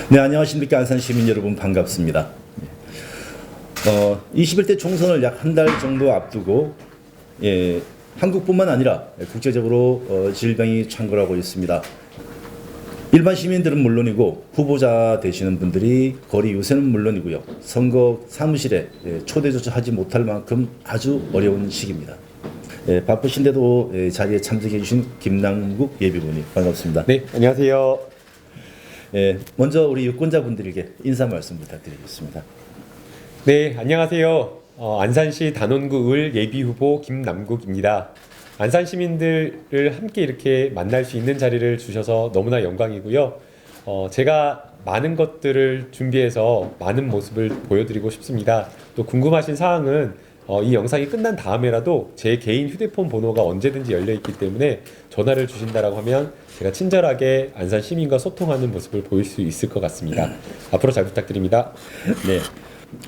네, 안녕하십니까. 안산 시민 여러분 반갑습니다. 21대 총선을 약 한 달 정도 앞두고 한국뿐만 아니라 국제적으로 질병이 창궐하고 있습니다. 일반 시민들은 물론이고 후보자 되시는 분들이 거리 유세는 물론이고요. 선거 사무실에 초대조차 하지 못할 만큼 아주 어려운 시기입니다. 바쁘신데도 자리에 참석해 주신 김남국 예비군님 반갑습니다. 네, 안녕하세요. 먼저 우리 유권자분들에게 인사 말씀 부탁드리겠습니다. 네, 안녕하세요. 안산시 단원구 을 예비후보 김남국입니다. 안산 시민들을 함께 이렇게 만날 수 있는 자리를 주셔서 너무나 영광이고요. 제가 많은 것들을 준비해서 많은 모습을 보여드리고 싶습니다. 또 궁금하신 사항은 이 영상이 끝난 다음에라도 제 개인 휴대폰 번호가 언제든지 열려있기 때문에 전화를 주신다라고 하면 제가 친절하게 안산 시민과 소통하는 모습을 보일 수 있을 것 같습니다. 앞으로 잘 부탁드립니다. 네,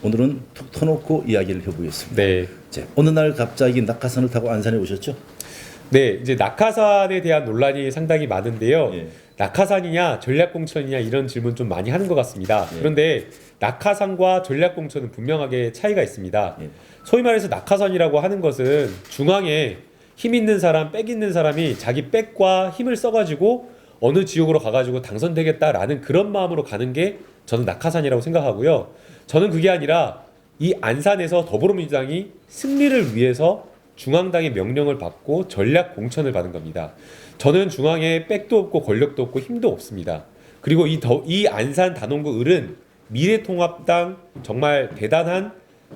오늘은 툭 터놓고 이야기를 해보겠습니다. 네. 어느 날 갑자기 낙하산을 타고 안산에 오셨죠? 네, 이제 낙하산에 대한 논란이 상당히 많은데요. 예. 낙하산이냐 전략공천이냐 이런 질문 좀 많이 하는 것 같습니다. 예. 그런데 낙하산과 전략공천은 분명하게 차이가 있습니다. 예. 소위 말해서 낙하산이라고 하는 것은 중앙에 힘 있는 사람, 백 있는 사람이 자기 백과 힘을 써가지고 어느 지역으로 가가지고 당선되겠다라는 그런 마음으로 가는 게 저는 낙하산이라고 생각하고요. 저는 그게 아니라 이 안산에서 더불어민주당이 승리를 위해서 중앙당의 명령을 받고 전략 공천을 받은 겁니다. 저는 중앙에 백도 없고 권력도 없고 힘도 없습니다. 그리고 이 안산 단원구 을은 미래통합당 정말 대단한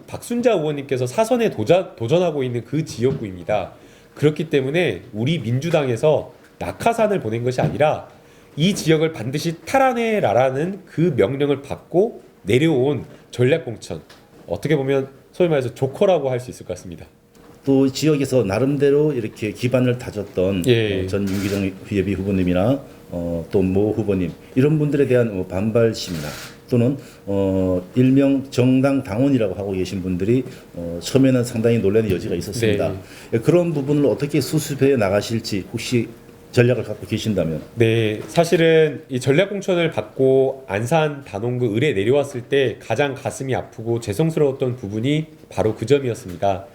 박순자 의원님께서 사선에 도전하고 있는 그 지역구입니다. 그렇기 때문에 우리 민주당에서 낙하산을 보낸 것이 아니라 이 지역을 반드시 탈환해라라는 그 명령을 받고 내려온 전략공천, 어떻게 보면 소위 말해서 조커라고 할 수 있을 것 같습니다. 또 지역에서 나름대로 이렇게 기반을 다졌던 예. 전 윤기정 예비 후보님이나 또 모 후보님 이런 분들에 대한 반발심이나 또는 일명 정당 당원이라고 하고 계신 분들이 처음에는 상당히 놀라는 여지가 있었습니다. 그런 부분을 어떻게 수습해 나가실지 혹시 전략을 갖고 계신다면? 네, 사실은 이 전략공천을 받고 안산 단원구 을에 내려왔을 때 가장 가슴이 아프고 죄송스러웠던 부분이 바로 그 점이었습니다.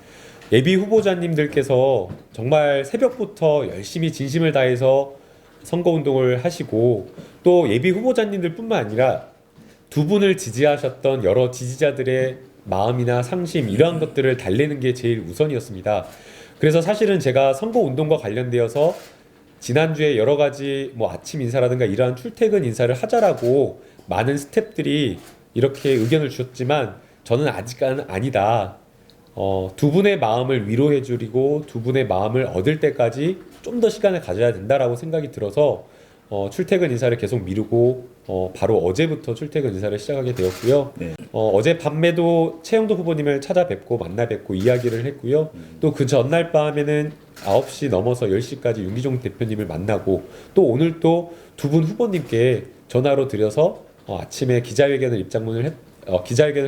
예비 후보자님들께서 정말 새벽부터 열심히 진심을 다해서 선거운동을 하시고 또 예비 후보자님들 뿐만 아니라 두 분을 지지하셨던 여러 지지자들의 마음이나 상심 이러한 것들을 달래는 게 제일 우선이었습니다. 그래서 사실은 제가 선거운동과 관련되어서 지난주에 여러 가지 아침 인사라든가 이러한 출퇴근 인사를 하자라고 많은 스태프들이 이렇게 의견을 주셨지만 저는 아직은 아니다. 두 분의 마음을 위로해 주리고 두 분의 마음을 얻을 때까지 좀 더 시간을 가져야 된다라고 생각이 들어서 출퇴근 인사를 계속 미루고 바로 어제부터 출퇴근 인사를 시작하게 되었고요. 네. 어제 밤에도 최영도 후보님을 찾아뵙고 만나 뵙고 이야기를 했고요. 또 그 전날 밤에는 9시 넘어서 10시까지 윤기종 대표님을 만나고 또 오늘 또 두 분 후보님께 전화로 드려서 아침에 기자회견을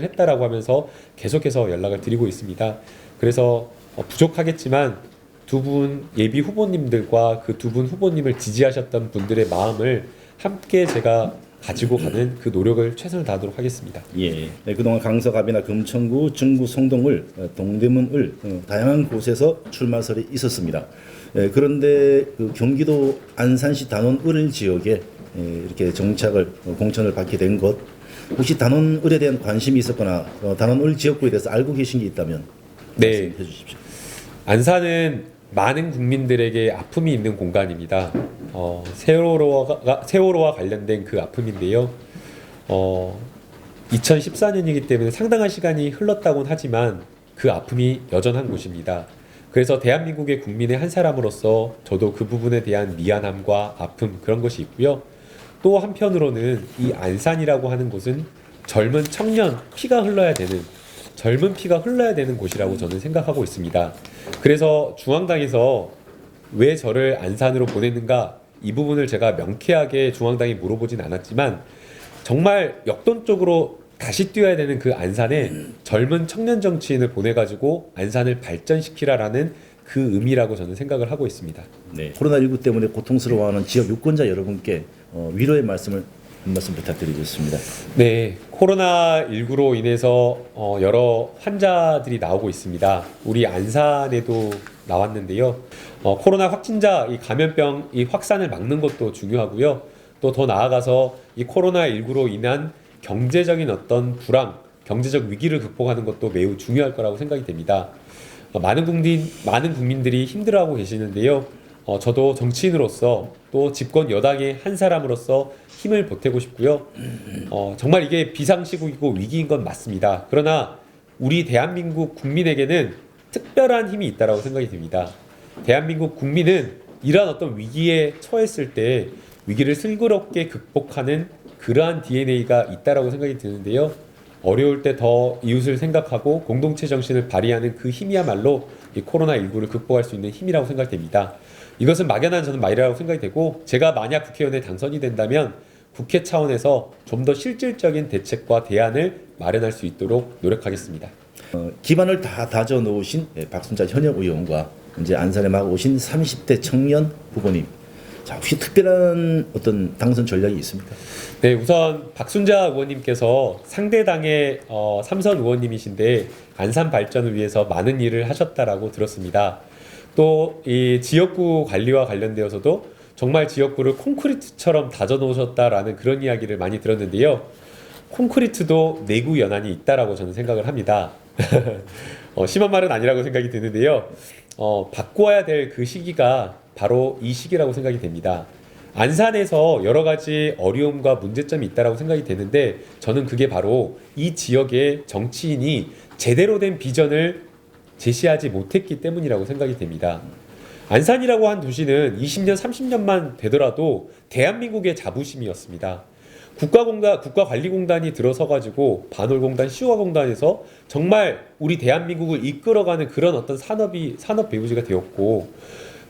했다라고 하면서 계속해서 연락을 드리고 있습니다. 그래서 부족하겠지만 두 분 예비 후보님들과 그 두 분 후보님을 지지하셨던 분들의 마음을 함께 제가 가지고 가는 그 노력을 최선을 다하도록 하겠습니다. 예. 그동안 강서갑이나 금천구, 중구, 송동을, 동대문을 다양한 곳에서 출마설이 있었습니다. 그런데 그 경기도 안산시 단원을 지역에 이렇게 정착을 공천을 받게 된 것, 혹시 단원을에 대한 관심이 있었거나 단원을 지역구에 대해서 알고 계신 게 있다면 네. 말씀해 주십시오. 안산은 많은 국민들에게 아픔이 있는 공간입니다. 세월호와 관련된 그 아픔인데요. 2014년이기 때문에 상당한 시간이 흘렀다고는 하지만 그 아픔이 여전한 곳입니다. 그래서 대한민국의 국민의 한 사람으로서 저도 그 부분에 대한 미안함과 아픔 그런 것이 있고요. 또 한편으로는 이 안산이라고 하는 곳은 젊은 청년 피가 흘러야 되는 곳이라고 저는 생각하고 있습니다. 그래서 중앙당에서 왜 저를 안산으로 보냈는가 이 부분을 제가 명쾌하게 중앙당에 물어보진 않았지만 정말 역동적으로 다시 뛰어야 되는 그 안산에 젊은 청년 정치인을 보내가지고 안산을 발전시키라라는 그 의미라고 저는 생각을 하고 있습니다. 네. 코로나19 때문에 고통스러워하는 지역 유권자 여러분께 위로의 말씀을 한 말씀 부탁드리겠습니다. 네, 코로나19로 인해서 여러 환자들이 나오고 있습니다. 우리 안산에도 나왔는데요. 코로나 확진자 이 감염병 이 확산을 막는 것도 중요하고요. 또 더 나아가서 이 코로나19로 인한 경제적인 어떤 불황, 경제적 위기를 극복하는 것도 매우 중요할 거라고 생각이 됩니다. 많은 국민들이 힘들어하고 계시는데요. 저도 정치인으로서 또 집권 여당의 한 사람으로서 힘을 보태고 싶고요. 정말 이게 비상시국이고 위기인 건 맞습니다. 그러나 우리 대한민국 국민에게는 특별한 힘이 있다고 생각이 듭니다. 대한민국 국민은 이러한 어떤 위기에 처했을 때 위기를 슬그럽게 극복하는 그러한 DNA가 있다고 생각이 드는데요. 어려울 때 더 이웃을 생각하고 공동체 정신을 발휘하는 그 힘이야말로 이 코로나19를 극복할 수 있는 힘이라고 생각됩니다. 이것은 막연한 저는 말이라고 생각이 되고, 제가 만약 국회의원에 당선이 된다면 국회 차원에서 좀 더 실질적인 대책과 대안을 마련할 수 있도록 노력하겠습니다. 기반을 다 다져 놓으신 박순자 현역 의원과 이제 안산에 막 오신 30대 청년 후보님, 자, 혹시 특별한 어떤 당선 전략이 있습니까? 네, 우선 박순자 의원님께서 상대당의 삼선 의원님이신데 안산 발전을 위해서 많은 일을 하셨다라고 들었습니다. 또 이 지역구 관리와 관련되어서도 정말 지역구를 콘크리트처럼 다져 놓으셨다라는 그런 이야기를 많이 들었는데요. 콘크리트도 내구 연한이 있다라고 저는 생각을 합니다. 심한 말은 아니라고 생각이 드는데요. 바꾸어야 될 그 시기가 바로 이 시기라고 생각이 됩니다. 안산에서 여러 가지 어려움과 문제점이 있다라고 생각이 되는데, 저는 그게 바로 이 지역의 정치인이 제대로 된 비전을 제시하지 못했기 때문이라고 생각이 됩니다. 안산이라고 한 도시는 20년, 30년만 되더라도 대한민국의 자부심이었습니다. 국가관리공단이 들어서가지고 반월공단, 시화공단에서 정말 우리 대한민국을 이끌어가는 그런 어떤 산업 배후지가 되었고,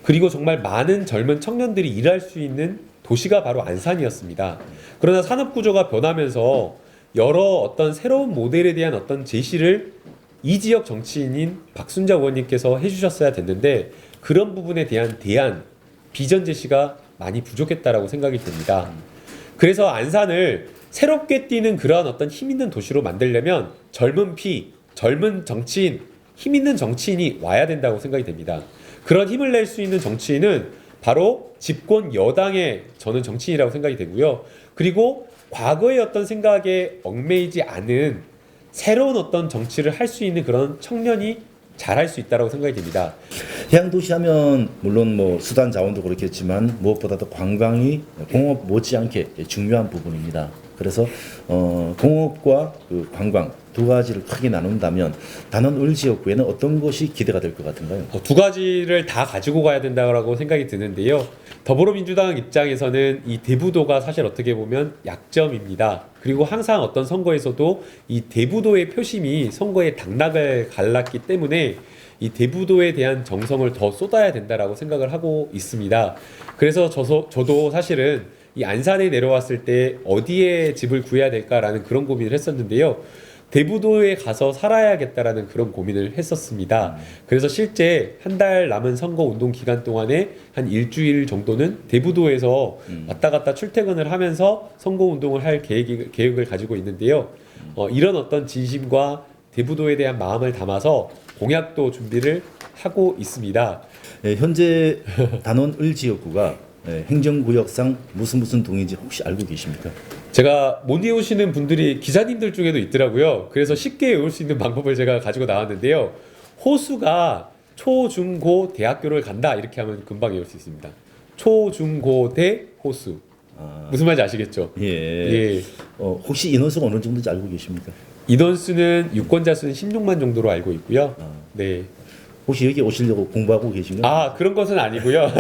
그리고 정말 많은 젊은 청년들이 일할 수 있는 도시가 바로 안산이었습니다. 그러나 산업 구조가 변하면서 여러 어떤 새로운 모델에 대한 어떤 제시를 이 지역 정치인인 박순자 의원님께서 해주셨어야 됐는데, 그런 부분에 대한 대안, 비전 제시가 많이 부족했다라고 생각이 됩니다. 그래서 안산을 새롭게 뛰는 그러한 어떤 힘 있는 도시로 만들려면 젊은 피, 젊은 정치인, 힘 있는 정치인이 와야 된다고 생각이 됩니다. 그런 힘을 낼 수 있는 정치인은 바로 집권 여당의 저는 정치인이라고 생각이 되고요. 그리고 과거의 어떤 생각에 얽매이지 않은 새로운 어떤 정치를 할 수 있는 그런 청년이 잘할 수 있다고 생각이 됩니다. 해양도시 하면 물론 뭐 수단 자원도 그렇겠지만 무엇보다도 관광이 공업 못지않게 중요한 부분입니다. 그래서 공업과 그 관광 두 가지를 크게 나눈다면 단원 지역구에는 어떤 것이 기대가 될 것 같은가요? 두 가지를 다 가지고 가야 된다고 생각이 드는데요. 더불어민주당 입장에서는 이 대부도가 사실 어떻게 보면 약점입니다. 그리고 항상 어떤 선거에서도 이 대부도의 표심이 선거의 당락을 갈랐기 때문에 이 대부도에 대한 정성을 더 쏟아야 된다라고 생각을 하고 있습니다. 그래서 저도 사실은 이 안산에 내려왔을 때 어디에 집을 구해야 될까라는 그런 고민을 했었는데요. 대부도에 가서 살아야겠다라는 그런 고민을 했었습니다. 그래서 실제 한 달 남은 선거 운동 기간 동안에 한 일주일 정도는 대부도에서 왔다 갔다 출퇴근을 하면서 선거 운동을 할 계획을 가지고 있는데요. 이런 어떤 진심과 대부도에 대한 마음을 담아서 공약도 준비를 하고 있습니다. 현재 단원 지역구가 행정구역상 무슨 동인지 혹시 알고 계십니까? 제가 못 외우시는 분들이 기자님들 중에도 있더라고요. 그래서 쉽게 외울 수 있는 방법을 제가 가지고 나왔는데요. 호수가 초, 중, 고 대학교를 간다 이렇게 하면 금방 외울 수 있습니다. 초, 중, 고, 대, 호수. 무슨 말인지 아시겠죠? 예. 혹시 인원수가 어느 정도인지 알고 계십니까? 인원수는 유권자 수는 16만 정도로 알고 있고요. 네. 혹시 여기 오시려고 공부하고 계신가요? 그런 것은 아니고요.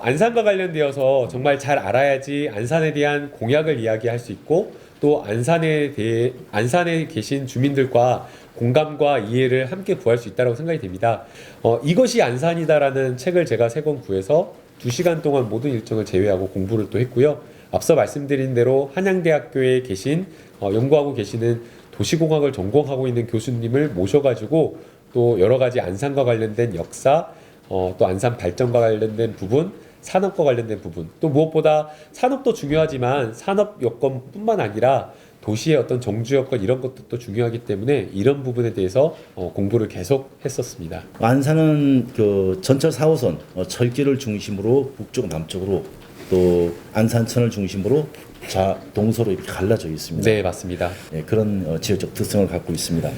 안산과 관련되어서 정말 잘 알아야지 안산에 대한 공약을 이야기할 수 있고, 또 안산에 계신 주민들과 공감과 이해를 함께 구할 수 있다고 생각이 됩니다. 이것이 안산이다라는 책을 제가 3권 구해서 2시간 동안 모든 일정을 제외하고 공부를 또 했고요. 앞서 말씀드린 대로 한양대학교에 계신 연구하고 계시는 도시공학을 전공하고 있는 교수님을 모셔가지고 또 여러 가지 안산과 관련된 역사, 또 안산 발전과 관련된 부분, 산업과 관련된 부분, 또 무엇보다 산업도 중요하지만 산업 여건뿐만 아니라 도시의 어떤 정주 여건 이런 것도 중요하기 때문에 이런 부분에 대해서 공부를 계속 했었습니다. 안산은 그 전철 4호선 철길을 중심으로 북쪽 남쪽으로 또 안산천을 중심으로 동서로 이렇게 갈라져 있습니다. 네, 맞습니다. 네, 그런 지역적 특성을 갖고 있습니다.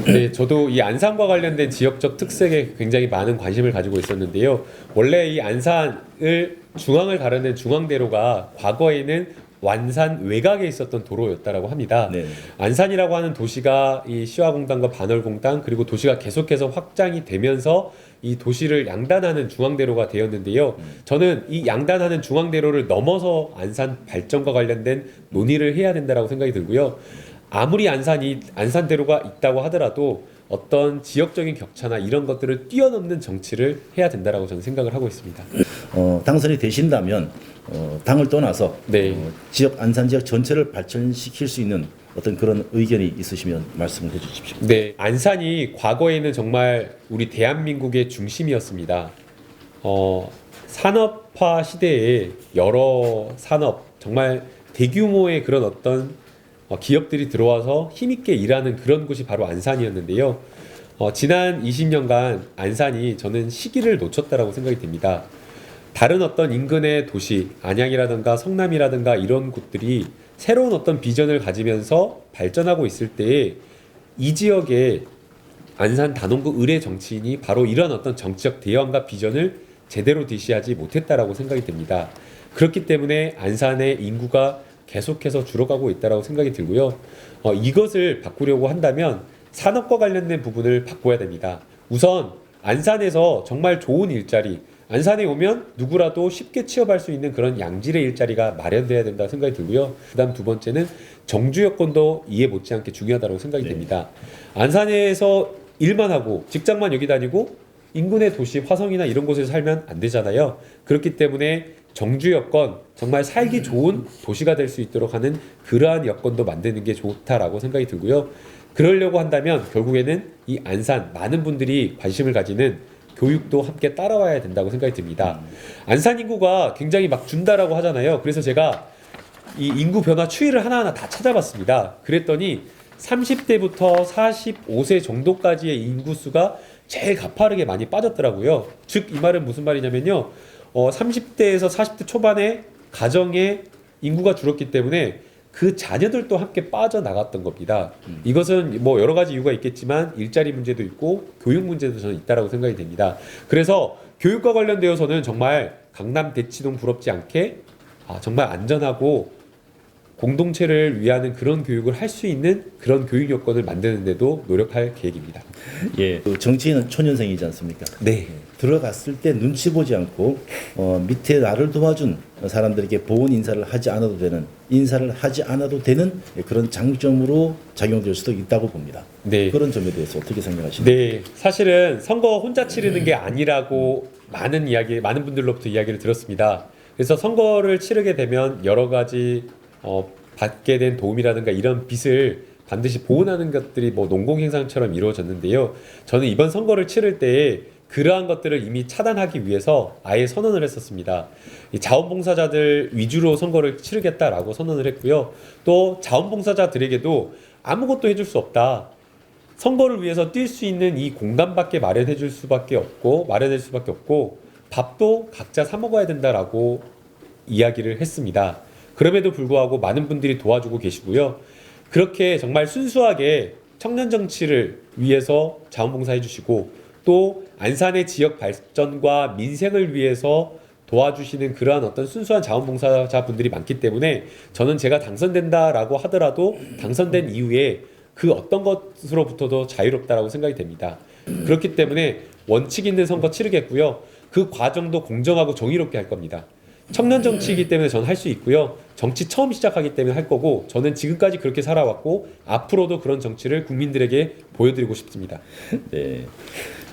네, 저도 이 안산과 관련된 지역적 특색에 굉장히 많은 관심을 가지고 있었는데요. 원래 이 안산을 중앙을 가르는 중앙대로가 과거에는 완산 외곽에 있었던 도로였다라고 합니다. 네. 안산이라고 하는 도시가 이 시화공단과 반월공단 그리고 도시가 계속해서 확장이 되면서 이 도시를 양단하는 중앙대로가 되었는데요. 저는 이 양단하는 중앙대로를 넘어서 안산 발전과 관련된 논의를 해야 된다라고 생각이 들고요. 아무리 안산대로가 있다고 하더라도 어떤 지역적인 격차나 이런 것들을 뛰어넘는 정치를 해야 된다라고 저는 생각을 하고 있습니다. 당선이 되신다면 당을 떠나서 네. 안산 지역 전체를 발전시킬 수 있는 어떤 그런 의견이 있으시면 말씀을 해주십시오. 네, 안산이 과거에는 정말 우리 대한민국의 중심이었습니다. 산업화 시대에 여러 산업, 정말 대규모의 그런 어떤 기업들이 들어와서 힘있게 일하는 그런 곳이 바로 안산이었는데요. 지난 20년간 안산이 저는 시기를 놓쳤다라고 생각이 됩니다. 다른 어떤 인근의 도시, 안양이라든가 성남이라든가 이런 곳들이 새로운 어떤 비전을 가지면서 발전하고 있을 때에 이 지역의 안산 단원구 의뢰 정치인이 바로 이런 어떤 정치적 대안과 비전을 제대로 제시하지 못했다라고 생각이 됩니다. 그렇기 때문에 안산의 인구가 계속해서 줄어가고 있다라고 생각이 들고요. 이것을 바꾸려고 한다면 산업과 관련된 부분을 바꿔야 됩니다. 우선 안산에서 정말 좋은 일자리, 안산에 오면 누구라도 쉽게 취업할 수 있는 그런 양질의 일자리가 마련돼야 된다고 생각이 들고요. 그다음 두 번째는 정주 여건도 이해 못지않게 중요하다고 생각이 됩니다. 안산에서 일만 하고 직장만 여기 다니고 인근의 도시 화성이나 이런 곳에서 살면 안 되잖아요. 그렇기 때문에 정주 여건, 정말 살기 좋은 도시가 될 수 있도록 하는 그러한 여건도 만드는 게 좋다라고 생각이 들고요. 그러려고 한다면 결국에는 이 안산 많은 분들이 관심을 가지는 교육도 함께 따라와야 된다고 생각이 듭니다. 안산 인구가 굉장히 막 준다라고 하잖아요. 그래서 제가 이 인구 변화 추이를 하나하나 다 찾아봤습니다. 그랬더니 30대부터 45세 정도까지의 인구수가 제일 가파르게 많이 빠졌더라고요. 즉 이 말은 무슨 말이냐면요. 30대에서 40대 초반에 가정의 인구가 줄었기 때문에 그 자녀들도 함께 빠져나갔던 겁니다. 이것은 뭐 여러 가지 이유가 있겠지만 일자리 문제도 있고 교육 문제도 저는 있다라고 생각이 됩니다. 그래서 교육과 관련되어서는 정말 강남 대치동 부럽지 않게 정말 안전하고 공동체를 위하는 그런 교육을 할 수 있는 그런 교육 여건을 만드는 데도 노력할 계획입니다. 예, 그 정치인은 초년생이지 않습니까? 네. 들어갔을 때 눈치 보지 않고 밑에 나를 도와준 사람들에게 보온 인사를 하지 않아도 되는 그런 장점으로 작용될 수도 있다고 봅니다. 네. 그런 점에 대해서 어떻게 생각하십니까? 네, 사실은 선거 혼자 치르는 게 아니라고 많은 분들로부터 이야기를 들었습니다. 그래서 선거를 치르게 되면 여러 가지 받게 된 도움이라든가 이런 빚을 반드시 보온하는 것들이 뭐 농공행상처럼 이루어졌는데요. 저는 이번 선거를 치를 때에 그러한 것들을 이미 차단하기 위해서 아예 선언을 했었습니다. 이 자원봉사자들 위주로 선거를 치르겠다라고 선언을 했고요. 또 자원봉사자들에게도 아무것도 해줄 수 없다. 선거를 위해서 뛸 수 있는 이 공간밖에 마련해줄 수밖에 없고 마련할 수밖에 없고 밥도 각자 사 먹어야 된다라고 이야기를 했습니다. 그럼에도 불구하고 많은 분들이 도와주고 계시고요. 그렇게 정말 순수하게 청년 정치를 위해서 자원봉사해 주시고 또 안산의 지역 발전과 민생을 위해서 도와주시는 그러한 어떤 순수한 자원봉사자 분들이 많기 때문에 저는 제가 당선된다라고 하더라도 당선된 이후에 그 어떤 것으로부터도 자유롭다라고 생각이 됩니다. 그렇기 때문에 원칙 있는 선거 치르겠고요. 그 과정도 공정하고 정의롭게 할 겁니다. 청년 정치이기 때문에 저는 할 수 있고요. 정치 처음 시작하기 때문에 할 거고 저는 지금까지 그렇게 살아왔고 앞으로도 그런 정치를 국민들에게 보여드리고 싶습니다. 네.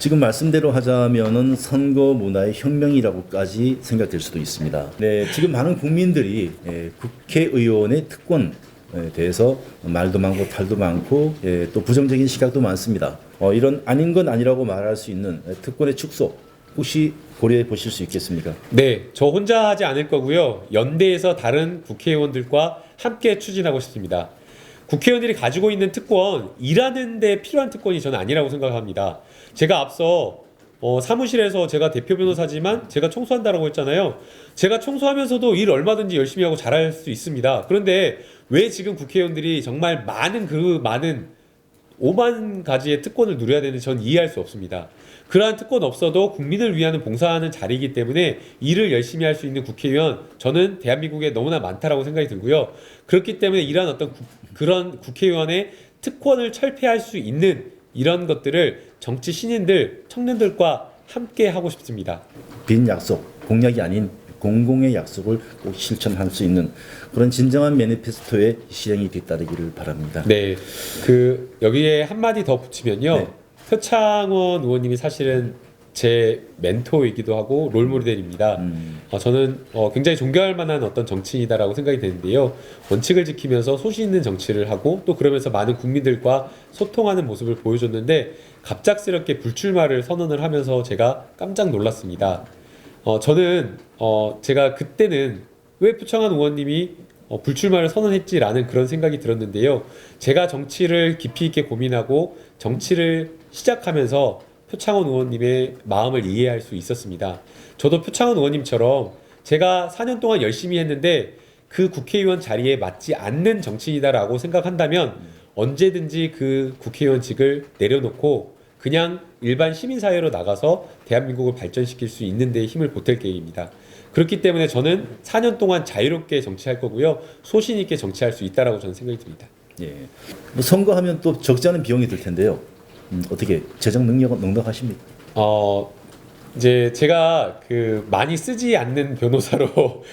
지금 말씀대로 하자면은 선거 문화의 혁명이라고까지 생각될 수도 있습니다. 네, 지금 많은 국민들이 국회의원의 특권에 대해서 말도 많고 탈도 많고 또 부정적인 시각도 많습니다. 이런 아닌 건 아니라고 말할 수 있는 특권의 축소, 혹시 고려해 보실 수 있겠습니까? 네, 저 혼자 하지 않을 거고요. 연대에서 다른 국회의원들과 함께 추진하고 싶습니다. 국회의원들이 가지고 있는 특권, 일하는 데 필요한 특권이 저는 아니라고 생각합니다. 제가 앞서 사무실에서 제가 대표 변호사지만 제가 청소한다라고 했잖아요. 제가 청소하면서도 일 얼마든지 열심히 하고 잘할 수 있습니다. 그런데 왜 지금 국회의원들이 정말 많은 5만 가지의 특권을 누려야 되는지 전 이해할 수 없습니다. 그러한 특권 없어도 국민을 위한 봉사하는 자리이기 때문에 일을 열심히 할 수 있는 국회의원, 저는 대한민국에 너무나 많다라고 생각이 들고요. 그렇기 때문에 이러한 어떤 그런 국회의원의 특권을 철폐할 수 있는 이런 것들을 정치 신인들, 청년들과 함께 하고 싶습니다. 빈 약속, 공약이 아닌 공공의 약속을 꼭 실천할 수 있는 그런 진정한 매니페스토의 실행이 뒤따르기를 바랍니다. 네, 여기에 한마디 더 붙이면요. 네. 표창원 의원님이 사실은 제 멘토이기도 하고 롤모델입니다. 저는 굉장히 존경할 만한 어떤 정치인이다라고 생각이 되는데요. 원칙을 지키면서 소신 있는 정치를 하고 또 그러면서 많은 국민들과 소통하는 모습을 보여줬는데 갑작스럽게 불출마를 선언을 하면서 제가 깜짝 놀랐습니다. 저는 제가 그때는 왜 표창원 의원님이 불출마를 선언했지라는 그런 생각이 들었는데요. 제가 정치를 깊이 있게 고민하고 정치를 시작하면서 표창원 의원님의 마음을 이해할 수 있었습니다. 저도 표창원 의원님처럼 제가 4년 동안 열심히 했는데 그 국회의원 자리에 맞지 않는 정치인이다라고 생각한다면 언제든지 그 국회의원직을 내려놓고 그냥 일반 시민사회로 나가서 대한민국을 발전시킬 수 있는 데 힘을 보탤 계획입니다. 그렇기 때문에 저는 4년 동안 자유롭게 정치할 거고요. 소신 있게 정치할 수 있다라고 저는 생각이 듭니다. 예. 뭐 선거하면 또 적지 않은 비용이 들 텐데요. 어떻게 재정 능력은 넉넉하십니까? 이제 제가 많이 쓰지 않는 변호사로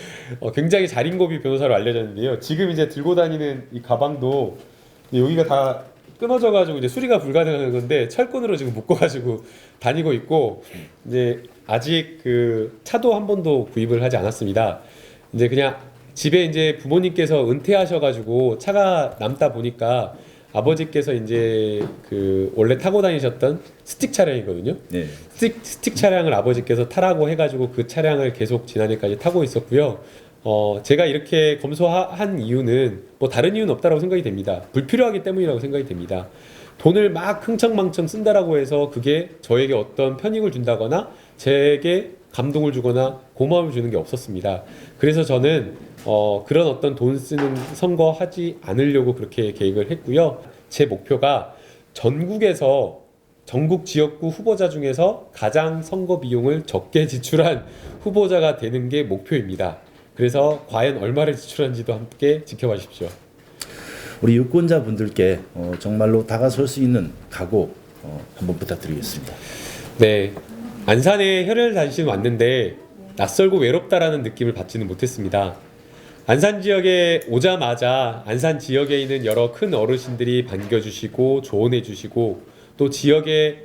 굉장히 자린고비 변호사로 알려졌는데요. 지금 이제 들고 다니는 이 가방도 여기가 다 끊어져가지고 이제 수리가 불가능한 건데 철권으로 지금 묶어가지고 다니고 있고 이제 아직 차도 한 번도 구입을 하지 않았습니다. 이제 그냥 집에 이제 부모님께서 은퇴하셔가지고 차가 남다 보니까 아버지께서 이제 원래 타고 다니셨던 스틱 차량이거든요. 네. 스틱 차량을 아버지께서 타라고 해가지고 그 차량을 계속 지난해까지 타고 있었고요. 제가 이렇게 검소한 이유는 뭐 다른 이유는 없다라고 생각이 됩니다. 불필요하기 때문이라고 생각이 됩니다. 돈을 막 흥청망청 쓴다라고 해서 그게 저에게 어떤 편익을 준다거나 제게 감동을 주거나 고마움을 주는 게 없었습니다. 그래서 저는 그런 어떤 돈 쓰는 선거 하지 않으려고 그렇게 계획을 했고요. 제 목표가 전국 지역구 후보자 중에서 가장 선거 비용을 적게 지출한 후보자가 되는 게 목표입니다. 그래서 과연 얼마를 지출한지도 함께 지켜봐 주십시오. 우리 유권자분들께 정말로 다가설 수 있는 각오 한번 부탁드리겠습니다. 네, 안산에 혈혈 단신 왔는데 낯설고 외롭다라는 느낌을 받지는 못했습니다. 안산 지역에 오자마자 안산 지역에 있는 여러 큰 어르신들이 반겨주시고 조언해주시고 또 지역의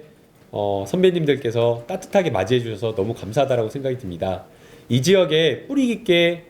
선배님들께서 따뜻하게 맞이해주셔서 너무 감사하다라고 생각이 듭니다. 이 지역에 뿌리 깊게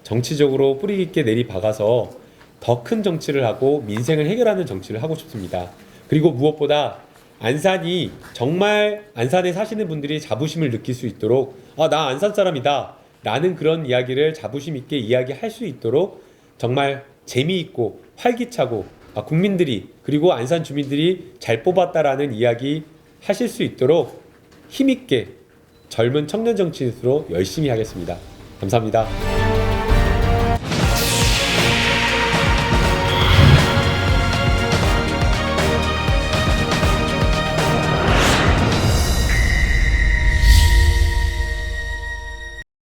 정치적으로 뿌리 깊게 내리박아서 더 큰 정치를 하고 민생을 해결하는 정치를 하고 싶습니다. 그리고 무엇보다 안산이 정말 안산에 사시는 분들이 자부심을 느낄 수 있도록 나 안산 사람이다 라는 그런 이야기를 자부심 있게 이야기할 수 있도록 정말 재미있고 활기차고 국민들이 그리고 안산 주민들이 잘 뽑았다라는 이야기 하실 수 있도록 힘있게 젊은 청년 정치인으로 열심히 하겠습니다. 감사합니다.